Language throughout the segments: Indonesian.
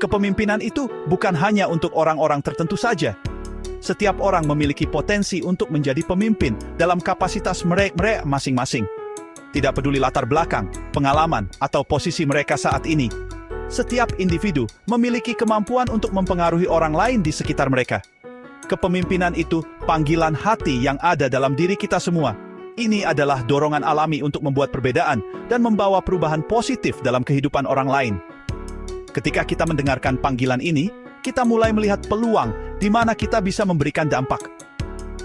Kepemimpinan itu bukan hanya untuk orang-orang tertentu saja. Setiap orang memiliki potensi untuk menjadi pemimpin dalam kapasitas mereka masing-masing. Tidak peduli latar belakang, pengalaman, atau posisi mereka saat ini. Setiap individu memiliki kemampuan untuk mempengaruhi orang lain di sekitar mereka. Kepemimpinan itu panggilan hati yang ada dalam diri kita semua. Ini adalah dorongan alami untuk membuat perbedaan dan membawa perubahan positif dalam kehidupan orang lain. Ketika kita mendengarkan panggilan ini, kita mulai melihat peluang di mana kita bisa memberikan dampak.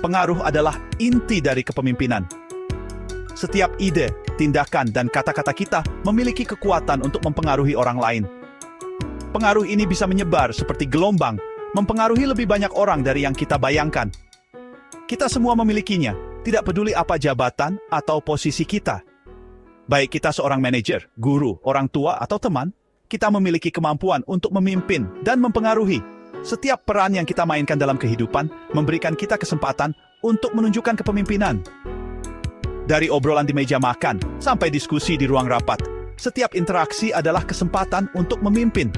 Pengaruh adalah inti dari kepemimpinan. Setiap ide, tindakan, dan kata-kata kita memiliki kekuatan untuk mempengaruhi orang lain. Pengaruh ini bisa menyebar seperti gelombang, mempengaruhi lebih banyak orang dari yang kita bayangkan. Kita semua memilikinya, tidak peduli apa jabatan atau posisi kita. Baik kita seorang manajer, guru, orang tua, atau teman, kita memiliki kemampuan untuk memimpin dan mempengaruhi. Setiap peran yang kita mainkan dalam kehidupan memberikan kita kesempatan untuk menunjukkan kepemimpinan. Dari obrolan di meja makan sampai diskusi di ruang rapat, setiap interaksi adalah kesempatan untuk memimpin.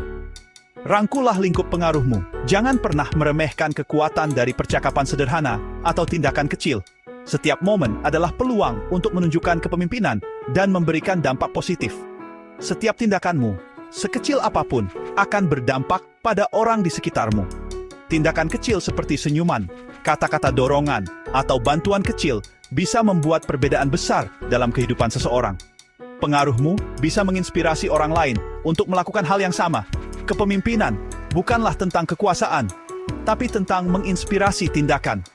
Rangkulah lingkup pengaruhmu. Jangan pernah meremehkan kekuatan dari percakapan sederhana atau tindakan kecil. Setiap momen adalah peluang untuk menunjukkan kepemimpinan dan memberikan dampak positif. Setiap tindakanmu, sekecil apapun, akan berdampak pada orang di sekitarmu. Tindakan kecil seperti senyuman, kata-kata dorongan, atau bantuan kecil bisa membuat perbedaan besar dalam kehidupan seseorang. Pengaruhmu bisa menginspirasi orang lain untuk melakukan hal yang sama. Kepemimpinan bukanlah tentang kekuasaan, tapi tentang menginspirasi tindakan.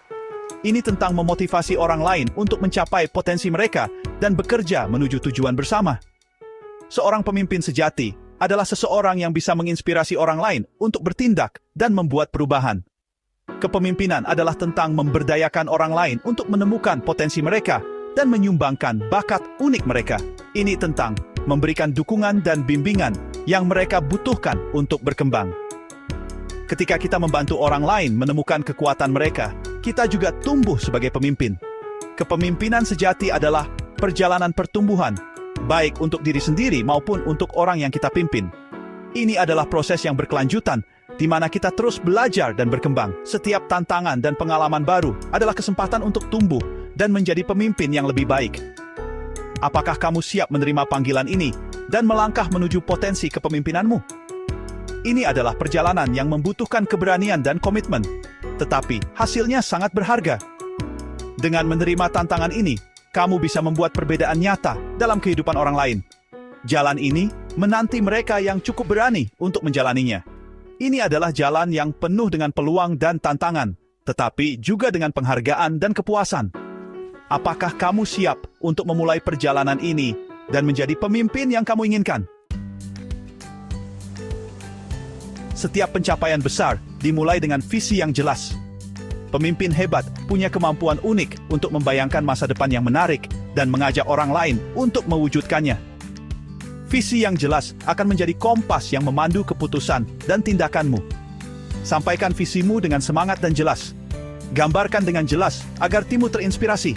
Ini tentang memotivasi orang lain untuk mencapai potensi mereka dan bekerja menuju tujuan bersama. Seorang pemimpin sejati adalah seseorang yang bisa menginspirasi orang lain untuk bertindak dan membuat perubahan. Kepemimpinan adalah tentang memberdayakan orang lain untuk menemukan potensi mereka dan menyumbangkan bakat unik mereka. Ini tentang memberikan dukungan dan bimbingan yang mereka butuhkan untuk berkembang. Ketika kita membantu orang lain menemukan kekuatan mereka, kita juga tumbuh sebagai pemimpin. Kepemimpinan sejati adalah perjalanan pertumbuhan, baik untuk diri sendiri maupun untuk orang yang kita pimpin. Ini adalah proses yang berkelanjutan, di mana kita terus belajar dan berkembang. Setiap tantangan dan pengalaman baru adalah kesempatan untuk tumbuh dan menjadi pemimpin yang lebih baik. Apakah kamu siap menerima panggilan ini dan melangkah menuju potensi kepemimpinanmu? Ini adalah perjalanan yang membutuhkan keberanian dan komitmen, tetapi hasilnya sangat berharga. Dengan menerima tantangan ini, kamu bisa membuat perbedaan nyata dalam kehidupan orang lain. Jalan ini menanti mereka yang cukup berani untuk menjalaninya. Ini adalah jalan yang penuh dengan peluang dan tantangan, tetapi juga dengan penghargaan dan kepuasan. Apakah kamu siap untuk memulai perjalanan ini dan menjadi pemimpin yang kamu inginkan? Setiap pencapaian besar dimulai dengan visi yang jelas. Pemimpin hebat punya kemampuan unik untuk membayangkan masa depan yang menarik dan mengajak orang lain untuk mewujudkannya. Visi yang jelas akan menjadi kompas yang memandu keputusan dan tindakanmu. Sampaikan visimu dengan semangat dan jelas. Gambarkan dengan jelas agar timmu terinspirasi.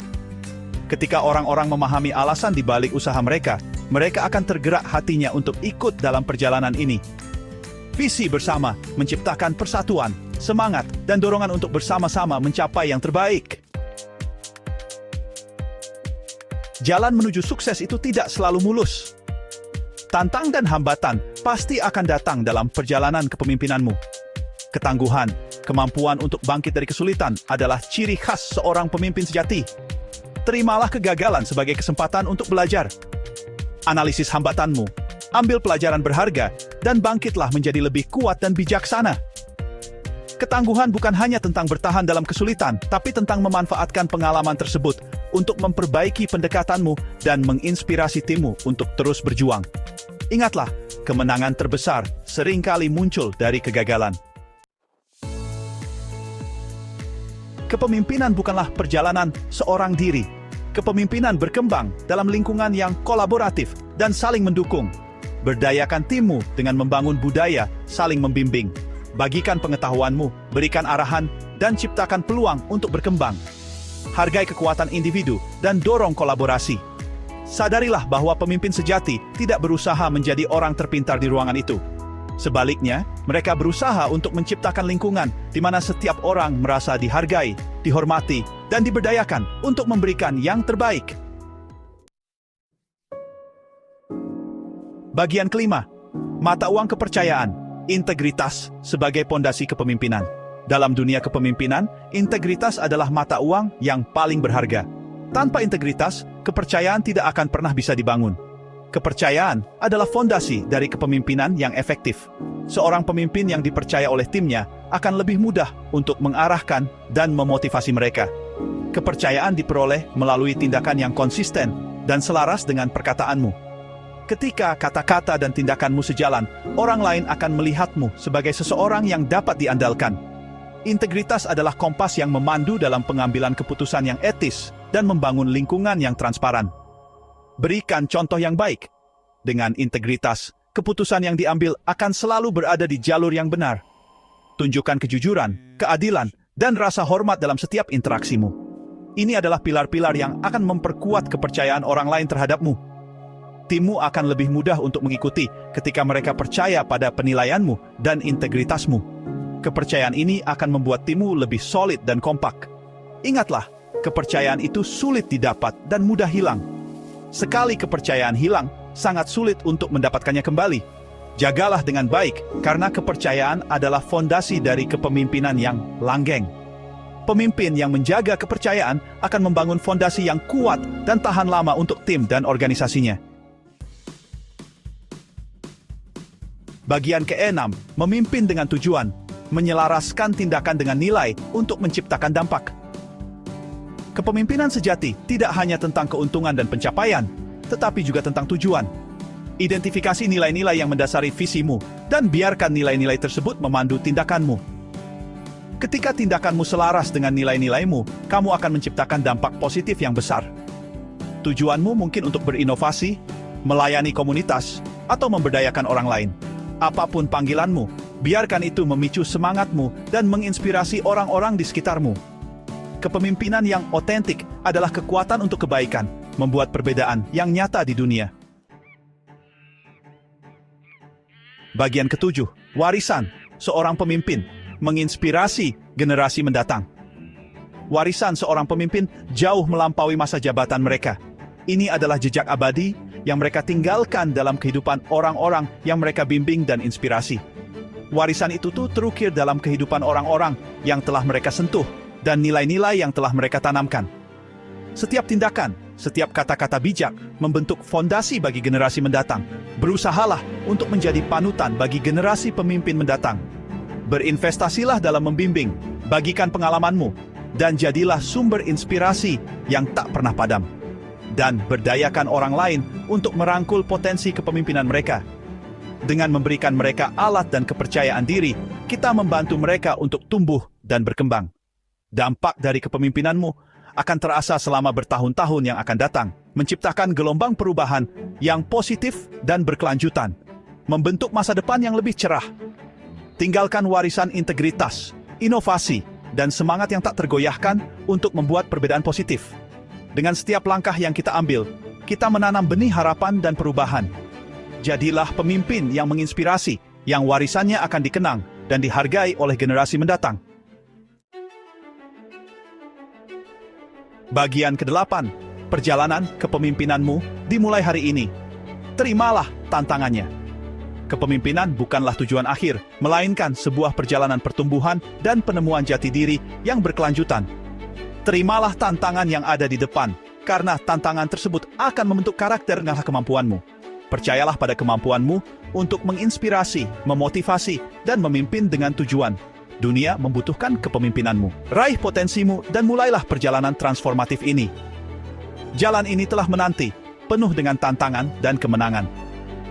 Ketika orang-orang memahami alasan di balik usaha mereka, mereka akan tergerak hatinya untuk ikut dalam perjalanan ini. Visi bersama menciptakan persatuan, semangat, dan dorongan untuk bersama-sama mencapai yang terbaik. Jalan menuju sukses itu tidak selalu mulus. Tantangan dan hambatan pasti akan datang dalam perjalanan kepemimpinanmu. Ketangguhan, kemampuan untuk bangkit dari kesulitan adalah ciri khas seorang pemimpin sejati. Terimalah kegagalan sebagai kesempatan untuk belajar. Analisis hambatanmu, ambil pelajaran berharga, dan bangkitlah menjadi lebih kuat dan bijaksana. Ketangguhan bukan hanya tentang bertahan dalam kesulitan, tapi tentang memanfaatkan pengalaman tersebut untuk memperbaiki pendekatanmu dan menginspirasi timmu untuk terus berjuang. Ingatlah, kemenangan terbesar seringkali muncul dari kegagalan. Kepemimpinan bukanlah perjalanan seorang diri. Kepemimpinan berkembang dalam lingkungan yang kolaboratif dan saling mendukung. Berdayakan timmu dengan membangun budaya saling membimbing. Bagikan pengetahuanmu, berikan arahan, dan ciptakan peluang untuk berkembang. Hargai kekuatan individu dan dorong kolaborasi. Sadarilah bahwa pemimpin sejati tidak berusaha menjadi orang terpintar di ruangan itu. Sebaliknya, Mereka berusaha untuk menciptakan lingkungan di mana setiap orang merasa dihargai, dihormati, dan diberdayakan untuk memberikan yang terbaik. Bagian kelima, mata uang kepercayaan, integritas sebagai pondasi kepemimpinan. Dalam dunia kepemimpinan, integritas adalah mata uang yang paling berharga. Tanpa integritas, kepercayaan tidak akan pernah bisa dibangun. Kepercayaan adalah fondasi dari kepemimpinan yang efektif. Seorang pemimpin yang dipercaya oleh timnya akan lebih mudah untuk mengarahkan dan memotivasi mereka. Kepercayaan diperoleh melalui tindakan yang konsisten dan selaras dengan perkataanmu. Ketika kata-kata dan tindakanmu sejalan, orang lain akan melihatmu sebagai seseorang yang dapat diandalkan. Integritas adalah kompas yang memandu dalam pengambilan keputusan yang etis dan membangun lingkungan yang transparan. Berikan contoh yang baik. Dengan integritas, keputusan yang diambil akan selalu berada di jalur yang benar. Tunjukkan kejujuran, keadilan, dan rasa hormat dalam setiap interaksimu. Ini adalah pilar-pilar yang akan memperkuat kepercayaan orang lain terhadapmu. Timmu akan lebih mudah untuk mengikuti ketika mereka percaya pada penilaianmu dan integritasmu. Kepercayaan ini akan membuat timmu lebih solid dan kompak. Ingatlah, kepercayaan itu sulit didapat dan mudah hilang. Sekali kepercayaan hilang, sangat sulit untuk mendapatkannya kembali. Jagalah dengan baik, karena kepercayaan adalah fondasi dari kepemimpinan yang langgeng. Pemimpin yang menjaga kepercayaan akan membangun fondasi yang kuat dan tahan lama untuk tim dan organisasinya. Bagian keenam, memimpin dengan tujuan, menyelaraskan tindakan dengan nilai untuk menciptakan dampak. Kepemimpinan sejati tidak hanya tentang keuntungan dan pencapaian, tetapi juga tentang tujuan. Identifikasi nilai-nilai yang mendasari visimu, dan biarkan nilai-nilai tersebut memandu tindakanmu. Ketika tindakanmu selaras dengan nilai-nilaimu, kamu akan menciptakan dampak positif yang besar. Tujuanmu mungkin untuk berinovasi, melayani komunitas, atau memberdayakan orang lain. Apapun panggilanmu, biarkan itu memicu semangatmu dan menginspirasi orang-orang di sekitarmu. Kepemimpinan yang otentik adalah kekuatan untuk kebaikan, membuat perbedaan yang nyata di dunia. Bagian ketujuh, warisan seorang pemimpin, menginspirasi generasi mendatang. Warisan seorang pemimpin jauh melampaui masa jabatan mereka. Ini adalah jejak abadi yang mereka tinggalkan dalam kehidupan orang-orang yang mereka bimbing dan inspirasi. Warisan itu terukir dalam kehidupan orang-orang yang telah mereka sentuh dan nilai-nilai yang telah mereka tanamkan. Setiap tindakan, setiap kata-kata bijak membentuk fondasi bagi generasi mendatang. Berusahalah untuk menjadi panutan bagi generasi pemimpin mendatang. Berinvestasilah dalam membimbing, bagikan pengalamanmu, dan jadilah sumber inspirasi yang tak pernah padam. Dan berdayakan orang lain untuk merangkul potensi kepemimpinan mereka. Dengan memberikan mereka alat dan kepercayaan diri, kita membantu mereka untuk tumbuh dan berkembang. Dampak dari kepemimpinanmu akan terasa selama bertahun-tahun yang akan datang, menciptakan gelombang perubahan yang positif dan berkelanjutan, membentuk masa depan yang lebih cerah. Tinggalkan warisan integritas, inovasi, dan semangat yang tak tergoyahkan untuk membuat perbedaan positif. Dengan setiap langkah yang kita ambil, kita menanam benih harapan dan perubahan. Jadilah pemimpin yang menginspirasi, yang warisannya akan dikenang dan dihargai oleh generasi mendatang. Bagian ke-8, perjalanan kepemimpinanmu dimulai hari ini. Terimalah tantangannya. Kepemimpinan bukanlah tujuan akhir, melainkan sebuah perjalanan pertumbuhan dan penemuan jati diri yang berkelanjutan. Terimalah tantangan yang ada di depan, karena tantangan tersebut akan membentuk karakter dan kemampuanmu. Percayalah pada kemampuanmu untuk menginspirasi, memotivasi, dan memimpin dengan tujuan. Dunia membutuhkan kepemimpinanmu. Raih potensimu dan mulailah perjalanan transformatif ini. Jalan ini telah menanti, penuh dengan tantangan dan kemenangan.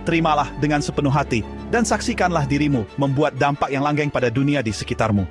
Terimalah dengan sepenuh hati dan saksikanlah dirimu membuat dampak yang langgeng pada dunia di sekitarmu.